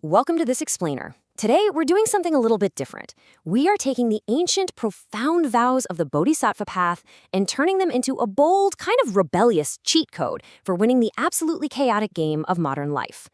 welcome to this explainer. Today, we're doing something a little bit different. We are taking the ancient, profound vows of the Bodhisattva path and turning them into a bold, kind of rebellious cheat code for winning the absolutely chaotic game of modern life.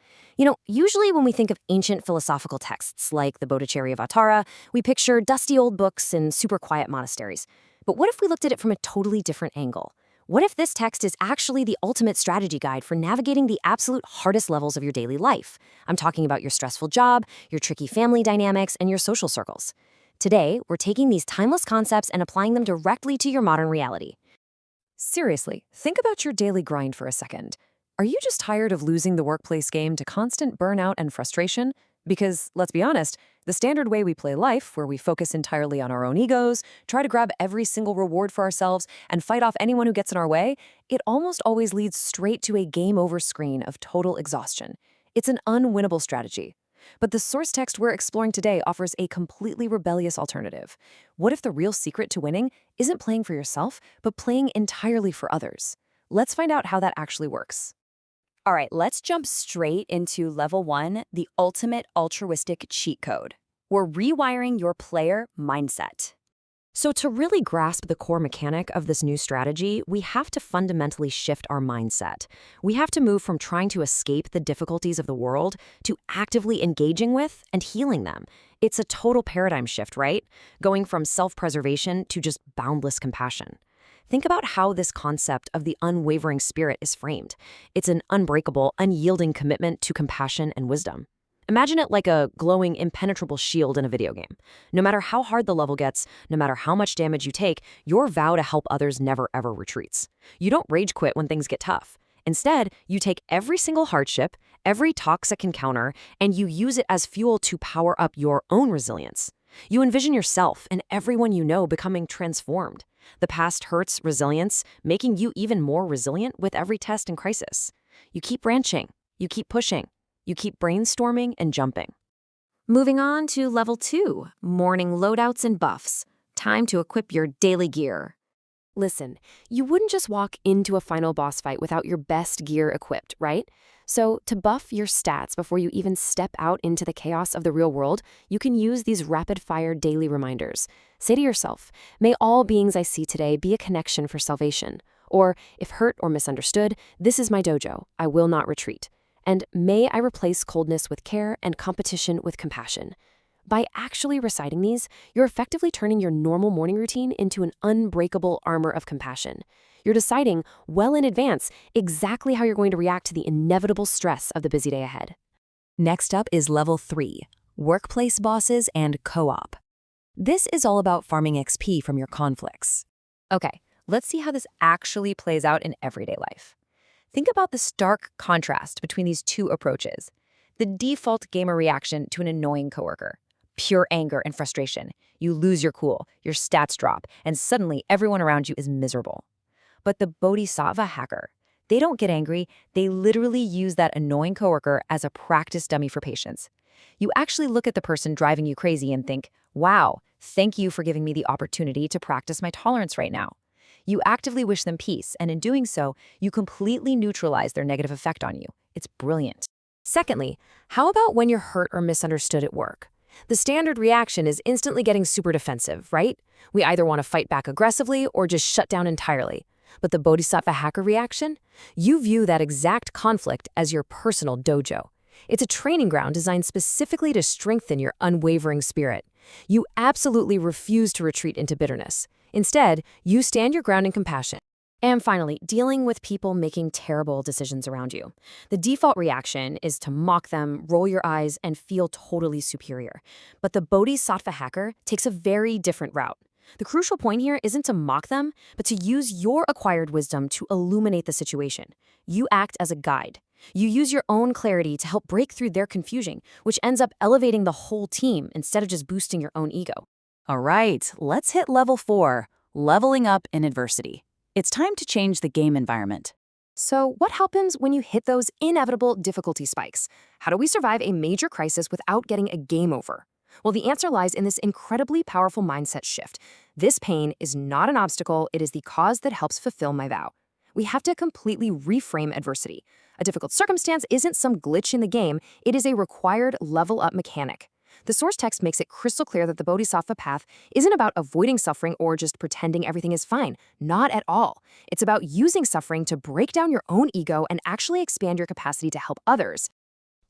Usually when we think of ancient philosophical texts like the Bodhicharyavatara, we picture dusty old books and super quiet monasteries. But what if we looked at it from a totally different angle? What if this text is actually the ultimate strategy guide for navigating the absolute hardest levels of your daily life? I'm talking about your stressful job, your tricky family dynamics, and your social circles. Today, we're taking these timeless concepts and applying them directly to your modern reality. Seriously, think about your daily grind for a second. Are you just tired of losing the workplace game to constant burnout and frustration? Because, let's be honest, the standard way we play life, where we focus entirely on our own egos, try to grab every single reward for ourselves, and fight off anyone who gets in our way, it almost always leads straight to a game-over screen of total exhaustion. It's an unwinnable strategy. But the source text we're exploring today offers a completely rebellious alternative. What if the real secret to winning isn't playing for yourself, but playing entirely for others? Let's find out how that actually works. All right, let's jump straight into level 1, the ultimate altruistic cheat code. We're rewiring your player mindset. So to really grasp the core mechanic of this new strategy, we have to fundamentally shift our mindset. We have to move from trying to escape the difficulties of the world to actively engaging with and healing them. It's a total paradigm shift, right? Going from self-preservation to just boundless compassion. Think about how this concept of the unwavering spirit is framed. It's an unbreakable, unyielding commitment to compassion and wisdom. Imagine it like a glowing, impenetrable shield in a video game. No matter how hard the level gets, no matter how much damage you take, your vow to help others never ever retreats. You don't rage quit when things get tough. Instead, you take every single hardship, every toxic encounter, and you use it as fuel to power up your own resilience. You envision yourself and everyone you know becoming transformed. The past hurts resilience, making you even more resilient with every test and crisis. You keep branching, you keep pushing, you keep brainstorming and jumping. Moving on to level 2, morning loadouts and buffs. Time to equip your daily gear. Listen, you wouldn't just walk into a final boss fight without your best gear equipped, right? So to buff your stats before you even step out into the chaos of the real world, you can use these rapid-fire daily reminders. Say to yourself, may all beings I see today be a connection for salvation. Or, if hurt or misunderstood, this is my dojo, I will not retreat. And may I replace coldness with care and competition with compassion. By actually reciting these, you're effectively turning your normal morning routine into an unbreakable armor of compassion. You're deciding, well in advance, exactly how you're going to react to the inevitable stress of the busy day ahead. Next up is level 3, workplace bosses and co-op. This is all about farming XP from your conflicts. Okay, let's see how this actually plays out in everyday life. Think about the stark contrast between these two approaches. The default gamer reaction to an annoying coworker. Pure anger and frustration. You lose your cool, your stats drop, and suddenly everyone around you is miserable. But the Bodhisattva hacker, they don't get angry, they literally use that annoying coworker as a practice dummy for patience. You actually look at the person driving you crazy and think, wow, thank you for giving me the opportunity to practice my tolerance right now. You actively wish them peace, and in doing so, you completely neutralize their negative effect on you. It's brilliant. Secondly, how about when you're hurt or misunderstood at work? The standard reaction is instantly getting super defensive, right? We either want to fight back aggressively or just shut down entirely. But the Bodhisattva hacker reaction? You view that exact conflict as your personal dojo. It's a training ground designed specifically to strengthen your unwavering spirit. You absolutely refuse to retreat into bitterness. Instead, you stand your ground in compassion. And finally, dealing with people making terrible decisions around you. The default reaction is to mock them, roll your eyes, and feel totally superior. But the Bodhisattva hacker takes a very different route. The crucial point here isn't to mock them, but to use your acquired wisdom to illuminate the situation. You act as a guide. You use your own clarity to help break through their confusion, which ends up elevating the whole team instead of just boosting your own ego. All right, let's hit level 4, leveling up in adversity. It's time to change the game environment. So what happens when you hit those inevitable difficulty spikes? How do we survive a major crisis without getting a game over? Well, the answer lies in this incredibly powerful mindset shift. This pain is not an obstacle, it is the cause that helps fulfill my vow. We have to completely reframe adversity. A difficult circumstance isn't some glitch in the game, it is a required level-up mechanic. The source text makes it crystal clear that the Bodhisattva path isn't about avoiding suffering or just pretending everything is fine. Not at all. It's about using suffering to break down your own ego and actually expand your capacity to help others.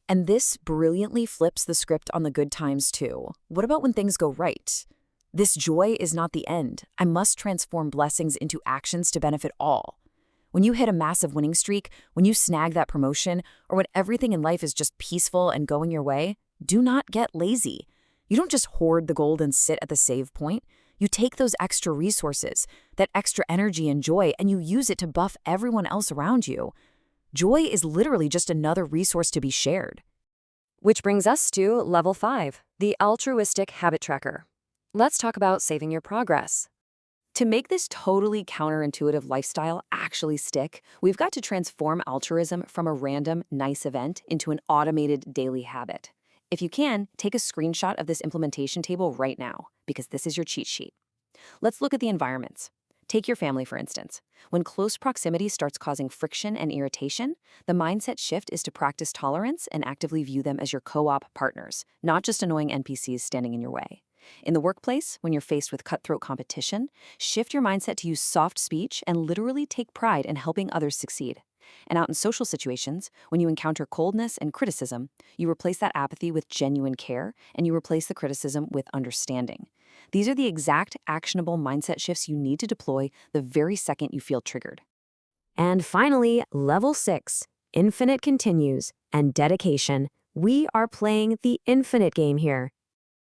And this brilliantly flips the script on the good times too. What about when things go right? This joy is not the end. I must transform blessings into actions to benefit all. When you hit a massive winning streak, when you snag that promotion, or when everything in life is just peaceful and going your way, do not get lazy. You don't just hoard the gold and sit at the save point. You take those extra resources, that extra energy and joy, and you use it to buff everyone else around you. Joy is literally just another resource to be shared. Which brings us to level 5, the altruistic habit tracker. Let's talk about saving your progress. To make this totally counterintuitive lifestyle actually stick, we've got to transform altruism from a random, nice event into an automated daily habit. If you can, take a screenshot of this implementation table right now, because this is your cheat sheet. Let's look at the environments. Take your family, for instance. When close proximity starts causing friction and irritation, the mindset shift is to practice tolerance and actively view them as your co-op partners, not just annoying NPCs standing in your way. In the workplace, when you're faced with cutthroat competition, shift your mindset to use soft speech and literally take pride in helping others succeed. And out in social situations, when you encounter coldness and criticism, you replace that apathy with genuine care, and you replace the criticism with understanding. These are the exact actionable mindset shifts you need to deploy the very second you feel triggered. And finally, level 6, infinite continues and dedication. We are playing the infinite game here.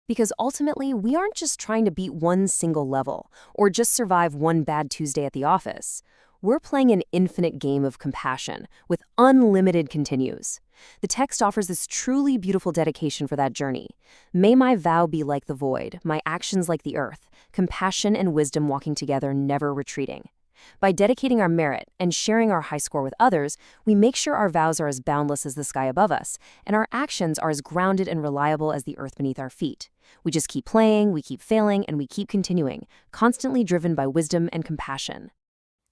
Because ultimately, we aren't just trying to beat one single level or just survive one bad Tuesday at the office. We're playing an infinite game of compassion with unlimited continues. The text offers this truly beautiful dedication for that journey. May my vow be like the void, my actions like the earth, compassion and wisdom walking together, never retreating. By dedicating our merit and sharing our high score with others, we make sure our vows are as boundless as the sky above us, and our actions are as grounded and reliable as the earth beneath our feet. We just keep playing, we keep failing, and we keep continuing, constantly driven by wisdom and compassion.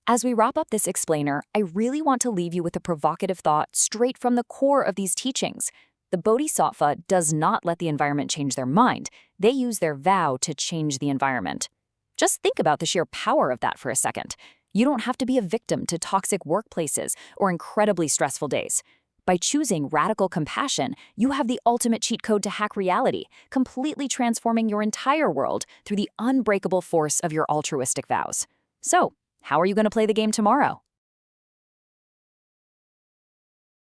As we wrap up this explainer, I really want to leave you with a provocative thought straight from the core of these teachings. The Bodhisattva does not let the environment change their mind. They use their vow to change the environment. Just think about the sheer power of that for a second. You don't have to be a victim to toxic workplaces or incredibly stressful days. By choosing radical compassion, you have the ultimate cheat code to hack reality, completely transforming your entire world through the unbreakable force of your altruistic vows. So, how are you going to play the game tomorrow?